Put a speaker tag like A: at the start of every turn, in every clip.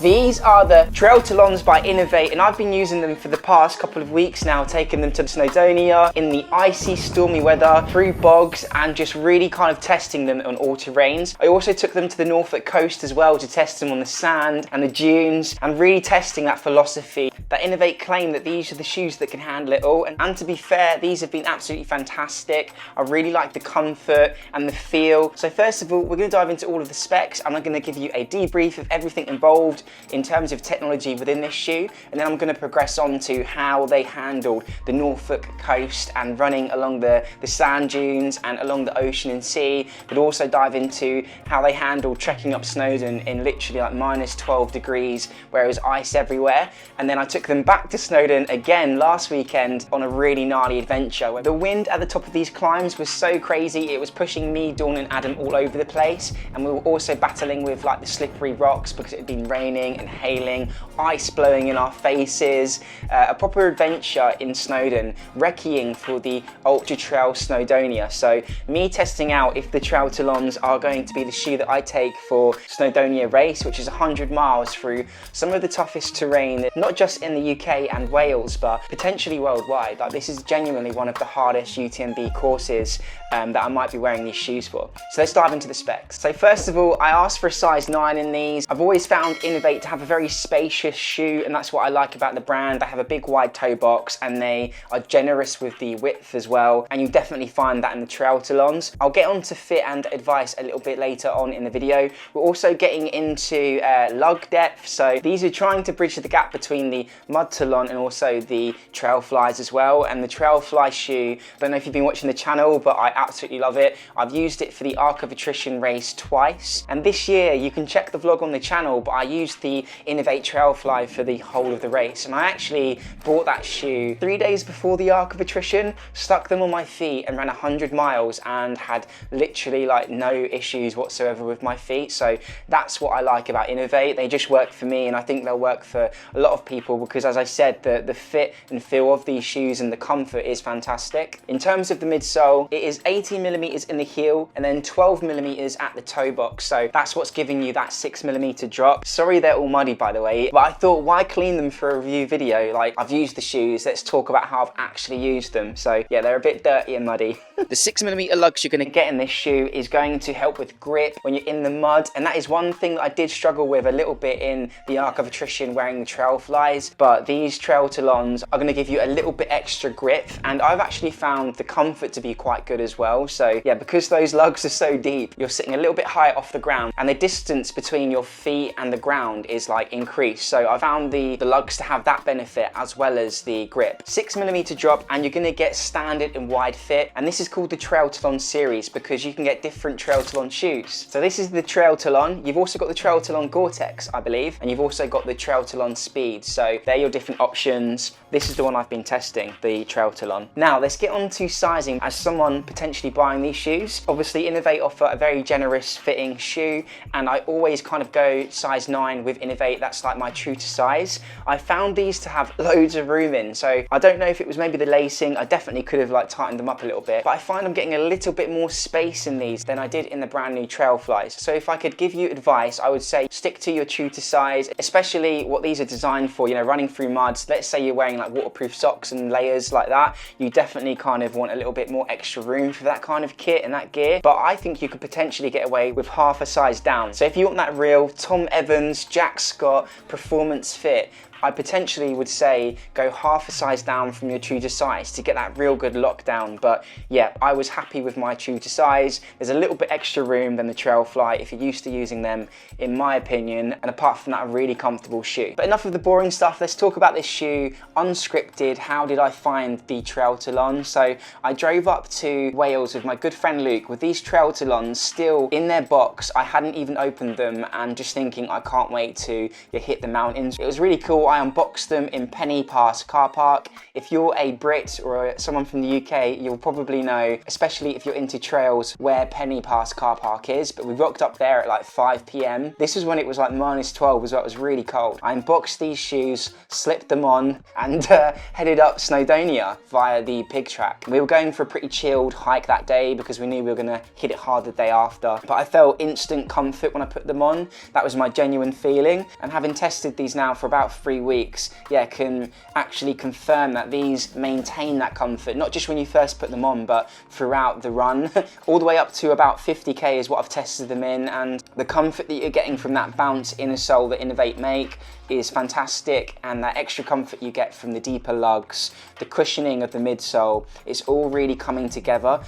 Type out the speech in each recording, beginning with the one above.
A: These are the TRAILTALONs by Inov-8, and I've been using them for the past couple of weeks now, taking them to Snowdonia in the icy, stormy weather, through bogs, and just really kind of testing them on all terrains. I also took them to the Norfolk coast as well to test them on the sand and the dunes, and really testing that philosophy that Inov-8 claim that these are the shoes that can handle it all. And to be fair, these have been absolutely fantastic. I really like the comfort and the feel. So first of all, we're going to dive into all of the specs, and I'm going to give you a debrief of everything involved in terms of technology within this shoe, and then I'm going to progress on to how they handled the Norfolk coast and running along the sand dunes and along the ocean and sea, but also dive into how they handled trekking up Snowdon in literally like -12 degrees where it was ice everywhere. And then I took them back to Snowdon again last weekend on a really gnarly adventure where the wind at the top of these climbs was so crazy, it was pushing me, Dawn and Adam all over the place, and we were also battling with like the slippery rocks because it had been raining and hailing, ice blowing in our faces, a proper adventure in Snowdon, recceing for the Ultra Trail Snowdonia. So me testing out if the TRAILTALONs are going to be the shoe that I take for Snowdonia race, which is 100 miles through some of the toughest terrain, not just in the UK and Wales, but potentially worldwide. Like, this is genuinely one of the hardest UTMB courses that I might be wearing these shoes for. So let's dive into the specs. So first of all, I asked for a size 9 in these. I've always found Inov-8 to have a very spacious shoe, and that's what I like about the brand. They have a big wide toe box and they are generous with the width as well, and you definitely find that in the TRAILTALONs. I'll get on to fit and advice a little bit later on in the video. We're also getting into Lug-Depth, so these are trying to bridge the gap between the Midsole and also the TrailFlys as well. And the TrailFly shoe, I don't know if you've been watching the channel, but I absolutely love it. I've used it for the Arc of Attrition race twice, and this year, you can check the vlog on the channel, but I used the Inov-8 Traifly for the whole of the race, and I actually bought that shoe 3 days before the Arc of Attrition, stuck them on my feet and ran 100 miles and had literally like no issues whatsoever with my feet. So that's what I like about Inov-8. They just work for me, and I think they'll work for a lot of people because, as I said, the fit and feel of these shoes and the comfort is fantastic. In terms of the midsole, it is 18mm in the heel and then 12mm at the toe box, so that's what's giving you that 6mm drop. Sorry they're all muddy, by the way, but I thought, why clean them for a review video? Like, I've used the shoes, let's talk about how I've actually used them. So yeah, they're a bit dirty and muddy. The 6mm lugs you're going to get in this shoe is going to help with grip when you're in the mud, and that is one thing that I did struggle with a little bit in the Arc of Attrition wearing the TrailFlys, but these TRAILTALONs are going to give you a little bit extra grip, and I've actually found the comfort to be quite good as well. So yeah, because those lugs are so deep, you're sitting a little bit higher off the ground, and the distance between your feet and the ground is like increased. So I found the lugs to have that benefit as well as the grip. 6mm drop, and you're going to get standard and wide fit, and this is called the TRAILTALON series because you can get different TRAILTALON shoes. So this is the TRAILTALON. You've also got the TRAILTALON Gore-Tex, I believe, and you've also got the TRAILTALON Speed. So they're your different options. This is the one I've been testing, the TRAILTALON. Now let's get on to sizing. As someone potentially buying these shoes, obviously Inov-8 offer a very generous fitting shoe, and I always kind of go size 9 with Inov-8. That's like my true to size. I found these to have loads of room in, so I don't know if it was maybe the lacing. I definitely could have like tightened them up a little bit, but I find I'm getting a little bit more space in these than I did in the brand new TrailFlys. So if I could give you advice, I would say stick to your true to size, especially what these are designed for, you know, running through muds. Let's say you're wearing like waterproof socks and layers like that, you definitely kind of want a little bit more extra room for that kind of kit and that gear, but I think you could potentially get away with half a size down. So if you want that real Tom Evans, Jack Scott performance fit, I potentially would say go half a size down from your true to size to get that real good lockdown. But yeah, I was happy with my true to size. There's a little bit extra room than the TrailFly if you're used to using them, in my opinion, and apart from that, a really comfortable shoe. But enough of the boring stuff, let's talk about this shoe unscripted. How did I find the TRAILTALON? So I drove up to Wales with my good friend Luke with these TRAILTALONs still in their box. I hadn't even opened them, and just thinking, I can't wait to hit the mountains. It was really cool. before I unboxed them in Penny Pass car park. If you're a Brit or someone from the UK, you'll probably know, especially if you're into trails, where Penny Pass car park is. But we rocked up there at like 5 p.m. This was when it was like -12 as well. It was really cold. I unboxed these shoes, slipped them on, and headed up Snowdonia via the pig track. We were going for a pretty chilled hike that day because we knew we were gonna hit it hard the day after. But I felt instant comfort when I put them on. That was my genuine feeling. And having tested these now for about 3 weeks, yeah, can actually confirm that these maintain that comfort, not just when you first put them on, but throughout the run. All the way up to about 50k is what I've tested them in, and the comfort that you're getting from that bounce inner sole that Inov-8 make is fantastic, and that extra comfort you get from the deeper lugs, the cushioning of the midsole, it's all really coming together.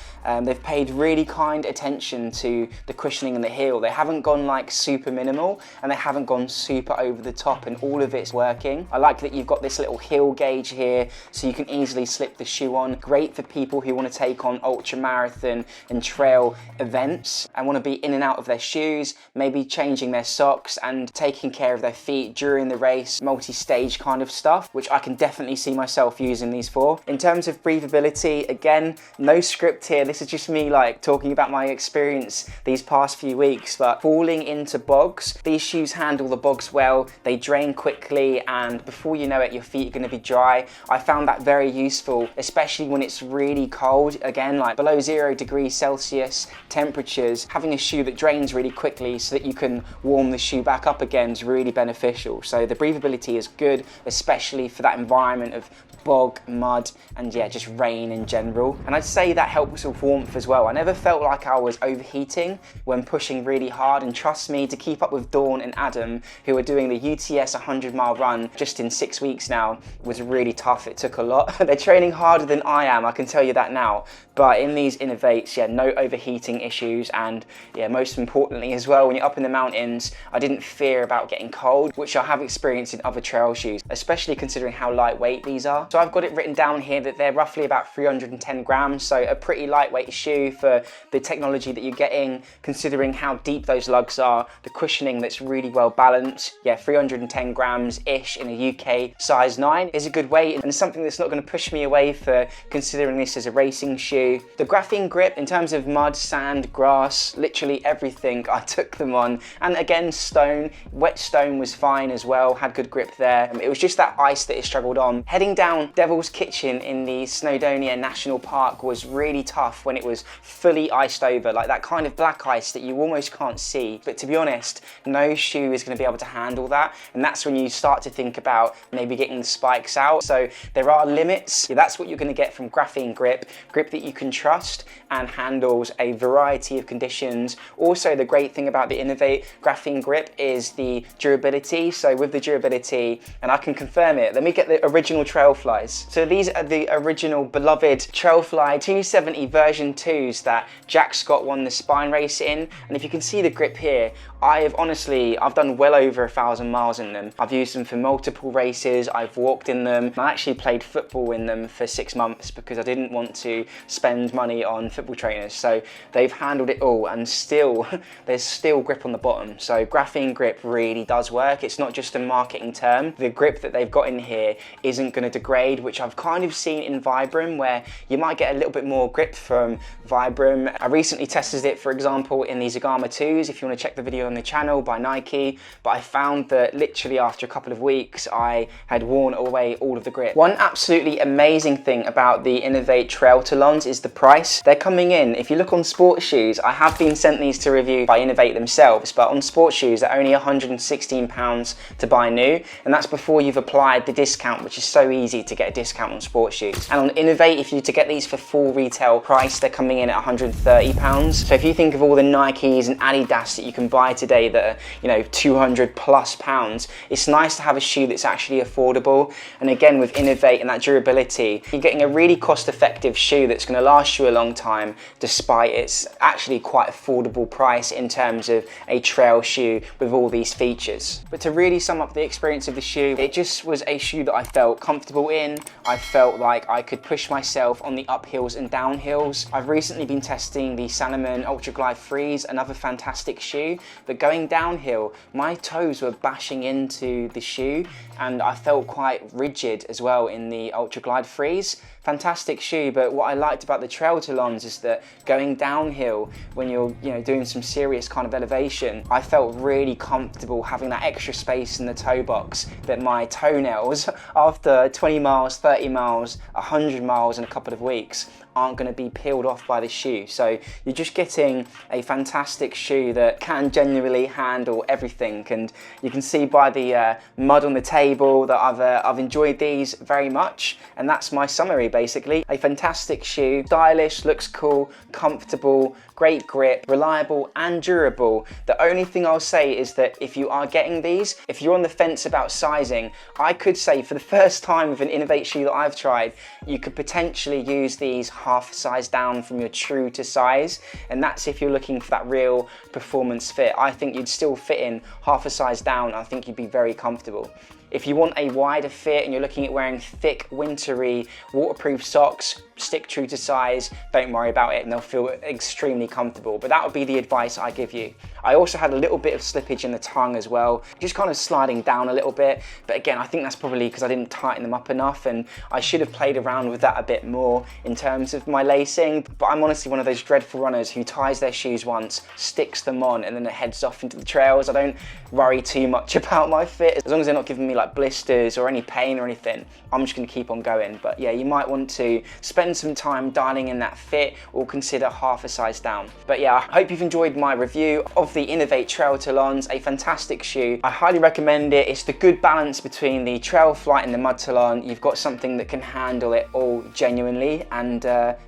A: They've paid really kind attention to the cushioning and the heel. They haven't gone like super minimal, and they haven't gone super over the top, and all of it's working. I like that you've got this little heel gauge here, so you can easily slip the shoe on. Great for people who want to take on ultra marathon and trail events and want to be in and out of their shoes, maybe changing their socks and taking care of their feet during the race, multi-stage kind of stuff, which I can definitely see myself using these for. In terms of breathability, again, no script here. This is just me like talking about my experience these past few weeks, but falling into bogs, these shoes handle the bogs well, they drain quickly, and before you know it, your feet are going to be dry. I found that very useful, especially when it's really cold, again, like below 0 degrees Celsius temperatures. Having a shoe that drains really quickly so that you can warm the shoe back up again is really beneficial. So the breathability is good, especially for that environment of bog, mud, and yeah, just rain in general. And I'd say that helps with warmth as well. I never felt like I was overheating when pushing really hard, and trust me, to keep up with Dawn and Adam, who are doing the UTS 100-mile run just in 6 weeks now, was really tough. It took a lot. They're training harder than I am, I can tell you that now. But in these Inov-8s, yeah, no overheating issues, and yeah, most importantly as well, when you're up in the mountains, I didn't fear about getting cold, which I have experienced in other trail shoes, especially considering how lightweight these are. So I've got it written down here that they're roughly about 310 grams, so a pretty lightweight shoe for the technology that you're getting, considering how deep those lugs are, the cushioning that's really well balanced. Yeah, 310 grams-ish in a UK size 9 is a good weight, and something that's not going to push me away for considering this as a racing shoe. The Graphene Grip, in terms of mud, sand, grass, literally everything, I took them on. And again, stone, wet stone was fine as well, had good grip there. It was just that ice that it struggled on. Heading down Devil's Kitchen in the Snowdonia National Park was really tough when it was fully iced over, like that kind of black ice that you almost can't see. But to be honest, no shoe is going to be able to handle that, and that's when you start to think about maybe getting the spikes out. So there are limits. Yeah, that's what you're going to get from Graphene Grip that you can trust and handles a variety of conditions. Also, the great thing about the Inov-8 Graphene Grip is the durability. So with the durability, and I can confirm it, let me get the original TrailFly. So these are the original beloved TrailFly 270 version 2s that Jack Scott won the spine race in. And if you can see the grip here, I've done well over 1,000 miles in them. I've used them for multiple races, I've walked in them. I actually played football in them for 6 months because I didn't want to spend money on football trainers. So they've handled it all, and still, there's still grip on the bottom. So Graphene Grip really does work. It's not just a marketing term. The grip that they've got in here isn't going to degrade, which I've kind of seen in Vibram, where you might get a little bit more grip from Vibram. I recently tested it, for example, in these Agama 2s, if you want to check the video on the channel, by Nike, but I found that literally after a couple of weeks I had worn away all of the grip. One absolutely amazing thing about the Inov-8 Trailtalons is the price. They're coming in, if you look on sports shoes, I have been sent these to review by Inov-8 themselves, but on sports shoes they're only £116 to buy new, and that's before you've applied the discount, which is so easy to get a discount on sports shoes. And on Inov-8, if you to get these for full retail price, they're coming in at £130. So if you think of all the Nikes and Adidas that you can buy today that are, you know, £200+, it's nice to have a shoe that's actually affordable. And again, with Inov-8 and that durability, you're getting a really cost-effective shoe that's going to last you a long time, despite its actually quite affordable price in terms of a trail shoe with all these features. But to really sum up the experience of the shoe, it just was a shoe that I felt comfortable in. I felt like I could push myself on the uphills and downhills. I've recently been testing the Salomon Ultra Glide 3s, another fantastic shoe, but going downhill, my toes were bashing into the shoe shoe, and I felt quite rigid as well in the Ultra Glide Freeze. Fantastic shoe, but what I liked about the TrailTalons is that going downhill when you're doing some serious kind of elevation, I felt really comfortable having that extra space in the toe box, that my toenails after 20 miles, 30 miles, 100 miles in a couple of weeks aren't going to be peeled off by the shoe. So you're just getting a fantastic shoe that can genuinely handle everything, and you can see by the mud on the table that I've enjoyed these very much, and that's my summary basically. A fantastic shoe, stylish, looks cool, comfortable, great grip, reliable and durable. The only thing I'll say is that if you are getting these, if you're on the fence about sizing, I could say for the first time with an Inov-8 shoe that I've tried, you could potentially use these half a size down from your true to size, and that's if you're looking for that real performance fit. I think you'd still fit in half a size down. I think you'd be very comfortable. If you want a wider fit and you're looking at wearing thick, wintry, waterproof socks, stick true to size, don't worry about it and they'll feel extremely comfortable. But that would be the advice I give you. I also had a little bit of slippage in the tongue as well, just kind of sliding down a little bit. But again, I think that's probably because I didn't tighten them up enough, and I should have played around with that a bit more in terms of my lacing. But I'm honestly one of those dreadful runners who ties their shoes once, sticks them on, and then it heads off into the trails. I don't worry too much about my fit. As long as they're not giving me like blisters or any pain or anything, I'm just going to keep on going. But yeah, you might want to spend some time dialing in that fit, or consider half a size down. But yeah, I hope you've enjoyed my review of the Inov-8 TrailTalons, a fantastic shoe. I highly recommend it. It's the good balance between the TrailFly and the Midsole. You've got something that can handle it all genuinely, and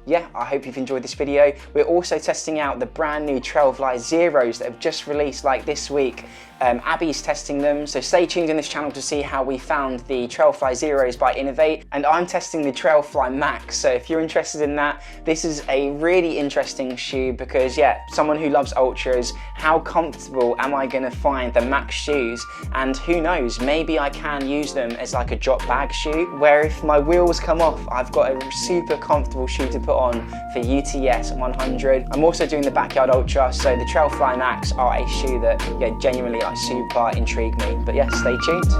A: yeah, I hope you've enjoyed this video. We're also testing out the brand new TrailFly Zeros that have just released like this week. Abby's testing them, so stay tuned in this channel to see how we found the TrailFly Zeros by Inov-8, and I'm testing the TrailFly MAX. So if you're interested in that, this is a really interesting shoe because yeah, someone who loves ultras, how comfortable am I going to find the MAX shoes? And who knows, maybe I can use them as like a drop bag shoe, where if my wheels come off, I've got a super comfortable shoe to put on for UTS 100. I'm also doing the Backyard Ultra, so the TrailFly MAX are a shoe that yeah, genuinely super intrigue me. But yeah, stay tuned.